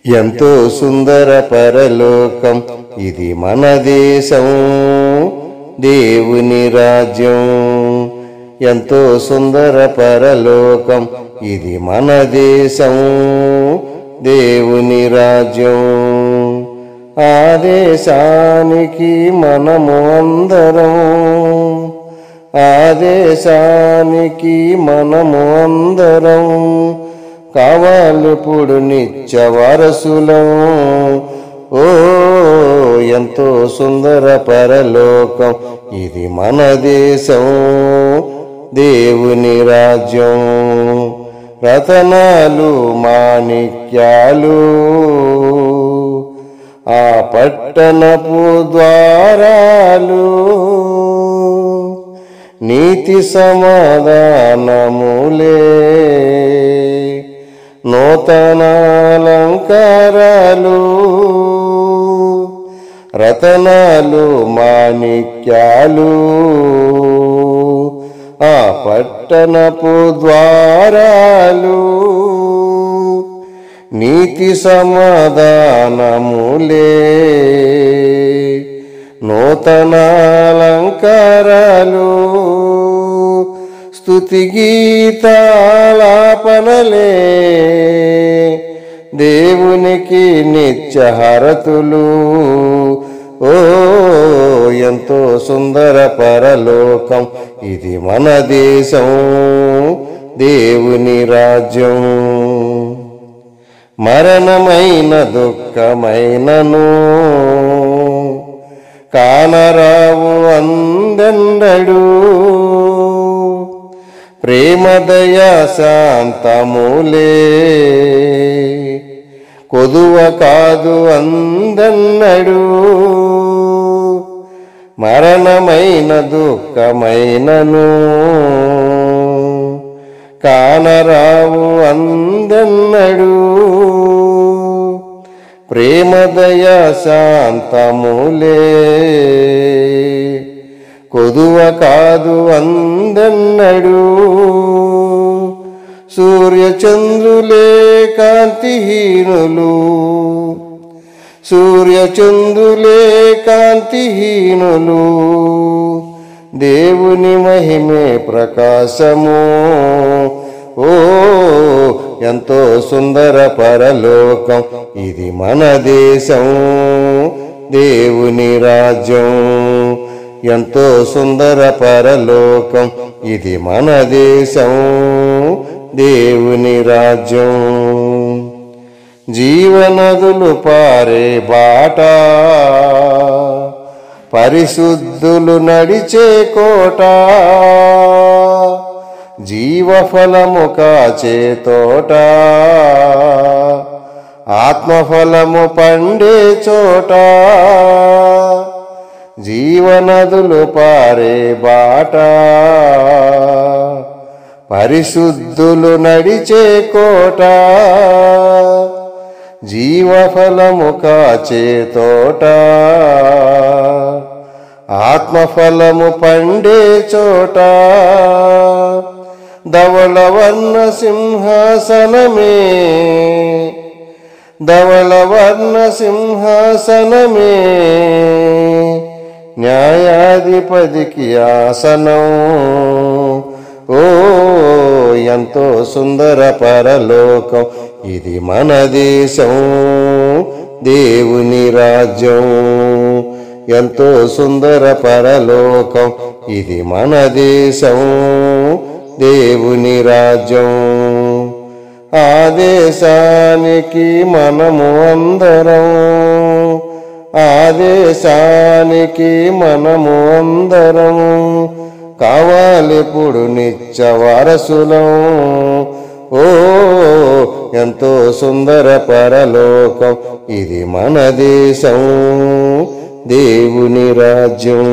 ఎంతో సుందర పరలోకం ఇది మన దేశం, దేవుని రాజ్యం. ఎంతో సుందర పరలోకం ఇది మన దేశం, దేవుని రాజ్యం. ఆ దేశానికి మనము అందరం, ఆ దేశానికి మనము అందరం కావాలిప్పుడు నిత్య వారసులం. ఓ ఎంతో సుందర పరలోకం ఇది మన దేశం, దేవుని రాజ్యం. రతనాలు మాణిక్యాలు ఆ పట్టణపు ద్వారాలు, నీతి సమాధానములే నూతనాలంకారాలు. రతనాలు మాణిక్యాలు ఆ పట్టణపు ద్వారాలు, నీతి సమాధానములే నూతనాలంకారాలు. స్తుతి గీతాలాపనలే దేవునికి నిత్య హారతులు. ఓ ఎంతో సుందర పరలోకం ఇది మన దేశం, దేవుని రాజ్యం. మరణమైన దుఃఖమైనను కానరావు అందెన్నడు, ప్రేమ దయా శాంతములే కొదువ కాదు అందెన్నడు. మరణమైన దుఃఖమైనను కానరావు అందెన్నడు, ప్రేమ దయా శాంతములే కొదువ కాదు అందెన్నడు. సూర్యచంద్రులే కాంతిహీనులు, సూర్యచంద్రులే కాంతిహీనులు, దేవుని మహిమే ప్రకాశము. ఓ ఎంతో సుందర పరలోకం ఇది మన దేశం, దేవుని రాజ్యం. ఎంతో సుందర పరలోకం ఇది మన దేశం, దేవుని రాజ్యం. జీవనదులు పారే బాట, పరిశుద్ధులు నడిచే కోట, జీవఫలము కాచే తోట, ఆత్మఫలము పండే చోట. జీవనదులు పారే బాట, పరిశుద్ధులు నడిచే కోట, జీవఫలము కాచే తోట, ఆత్మఫలము పండే చోట. ధవళవర్ణ సింహాసనమే, ధవళవర్ణ సింహాసనమే న్యాయాధిపతికి ఆసనం. ఓ ఎంతో సుందర పరలోకం ఇది మన దేశం, దేవుని రాజ్యం. ఎంతో సుందర పరలోకం ఇది మన దేశం, దేవుని రాజ్యం. ఆ దేశానికి మనము అందరం, ఆ దేశానికి మనము అందరం కావాలిప్పుడు నిత్య వారసులం. ఓ ఎంతో సుందర పరలోకం ఇది మన దేశం, దేవుని రాజ్యం.